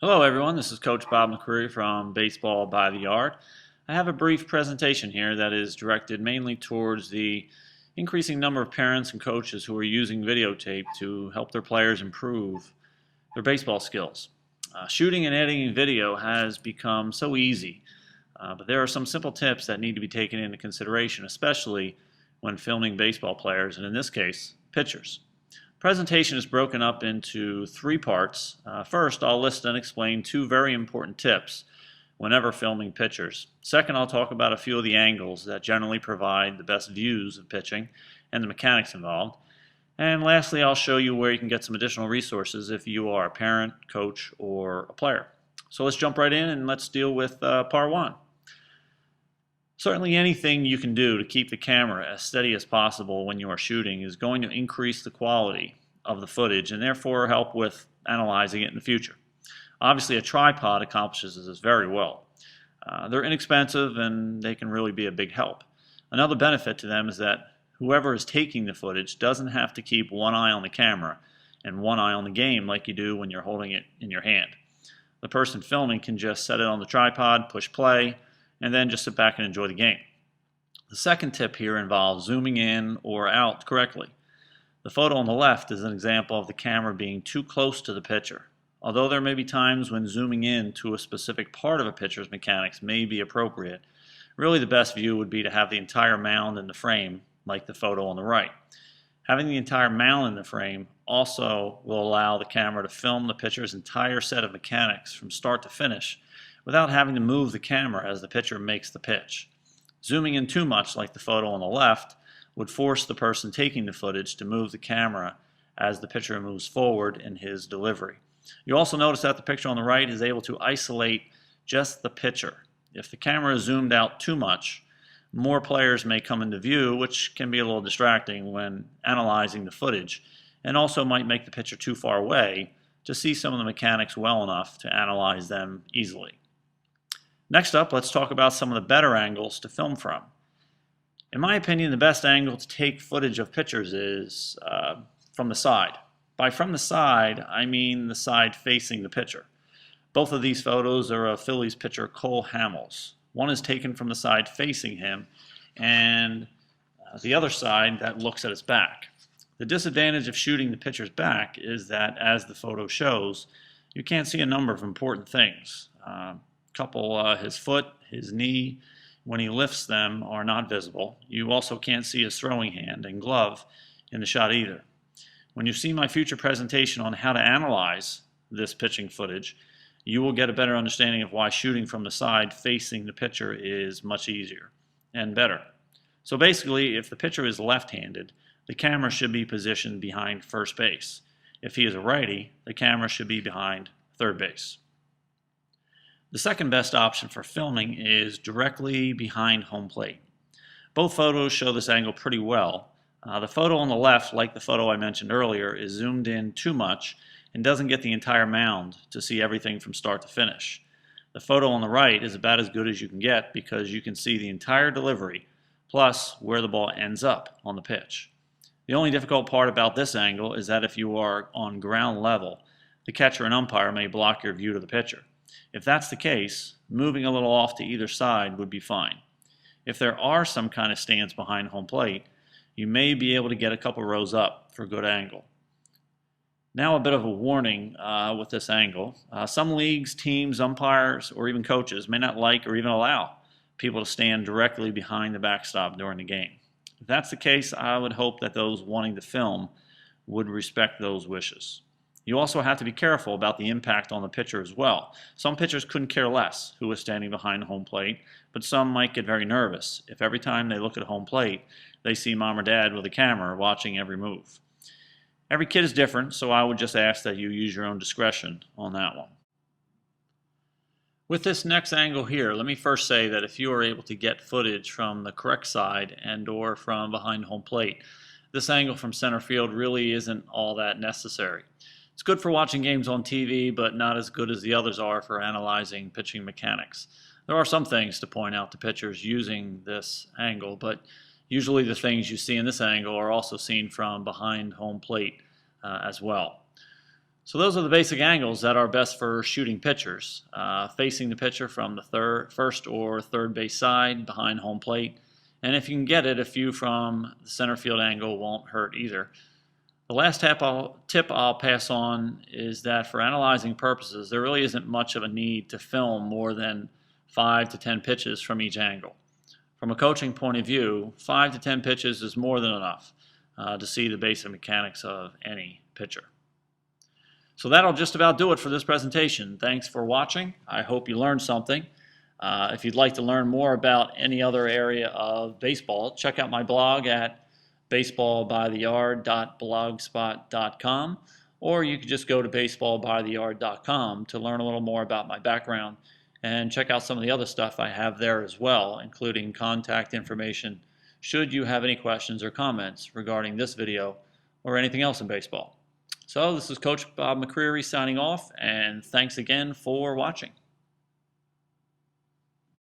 Hello everyone, this is Coach Bob McCreary from Baseball by the Yard. I have a brief presentation here that is directed mainly towards the increasing number of parents and coaches who are using videotape to help their players improve their baseball skills. Shooting and editing video has become so easy, but there are some simple tips that need to be taken into consideration, especially when filming baseball players, and in this case, pitchers. Presentation is broken up into three parts. First, I'll list and explain two very important tips whenever filming pitchers. Second, I'll talk about a few of the angles that generally provide the best views of pitching and the mechanics involved. And lastly, I'll show you where you can get some additional resources if you are a parent, coach, or a player. So let's jump right in and let's deal with part one. Certainly anything you can do to keep the camera as steady as possible when you are shooting is going to increase the quality of the footage and therefore help with analyzing it in the future. Obviously a tripod accomplishes this very well. They're inexpensive and they can really be a big help. Another benefit to them is that whoever is taking the footage doesn't have to keep one eye on the camera and one eye on the game like you do when you're holding it in your hand. The person filming can just set it on the tripod, push play, and then just sit back and enjoy the game. The second tip here involves zooming in or out correctly. The photo on the left is an example of the camera being too close to the pitcher. Although there may be times when zooming in to a specific part of a pitcher's mechanics may be appropriate, really the best view would be to have the entire mound in the frame, like the photo on the right. Having the entire mound in the frame also will allow the camera to film the pitcher's entire set of mechanics from start to finish without having to move the camera as the pitcher makes the pitch. Zooming in too much, like the photo on the left, would force the person taking the footage to move the camera as the pitcher moves forward in his delivery. You also notice that the picture on the right is able to isolate just the pitcher. If the camera is zoomed out too much, more players may come into view, which can be a little distracting when analyzing the footage, and also might make the pitcher too far away to see some of the mechanics well enough to analyze them easily. Next up, let's talk about some of the better angles to film from. In my opinion, the best angle to take footage of pitchers is from the side. By from the side, I mean the side facing the pitcher. Both of these photos are of Phillies pitcher Cole Hamels. One is taken from the side facing him, and the other side that looks at his back. The disadvantage of shooting the pitcher's back is that, as the photo shows, you can't see a number of important things. His foot, his knee, when he lifts them, are not visible. You also can't see his throwing hand and glove in the shot either. When you see my future presentation on how to analyze this pitching footage, you will get a better understanding of why shooting from the side facing the pitcher is much easier and better. So basically, if the pitcher is left-handed, the camera should be positioned behind first base. If he is a righty, the camera should be behind third base. The second best option for filming is directly behind home plate. Both photos show this angle pretty well. The photo on the left, like the photo I mentioned earlier, is zoomed in too much and doesn't get the entire mound to see everything from start to finish. The photo on the right is about as good as you can get because you can see the entire delivery, plus where the ball ends up on the pitch. The only difficult part about this angle is that if you are on ground level, the catcher and umpire may block your view to the pitcher. If that's the case, moving a little off to either side would be fine. If there are some kind of stands behind home plate, you may be able to get a couple rows up for a good angle. Now a bit of a warning with this angle. Some leagues, teams, umpires, or even coaches may not like or even allow people to stand directly behind the backstop during the game. If that's the case, I would hope that those wanting to film would respect those wishes. You also have to be careful about the impact on the pitcher as well. Some pitchers couldn't care less who is standing behind home plate, but some might get very nervous if every time they look at home plate, they see mom or dad with a camera watching every move. Every kid is different, so I would just ask that you use your own discretion on that one. With this next angle here, let me first say that if you are able to get footage from the correct side and or from behind home plate, this angle from center field really isn't all that necessary. It's good for watching games on TV, but not as good as the others are for analyzing pitching mechanics. There are some things to point out to pitchers using this angle, but usually the things you see in this angle are also seen from behind home plate as well. So those are the basic angles that are best for shooting pitchers. Facing the pitcher from the first or third base side behind home plate. And if you can get it, a few from the center field angle won't hurt either. The last tip I'll pass on is that for analyzing purposes, there really isn't much of a need to film more than 5 to 10 pitches from each angle. From a coaching point of view, 5 to 10 pitches is more than enough to see the basic mechanics of any pitcher. So that'll just about do it for this presentation. Thanks for watching. I hope you learned something. If you'd like to learn more about any other area of baseball, check out my blog at baseballbytheyard.blogspot.com, or you could just go to baseballbytheyard.com to learn a little more about my background and check out some of the other stuff I have there as well, including contact information should you have any questions or comments regarding this video or anything else in baseball. So this is Coach Bob McCreary signing off, and thanks again for watching.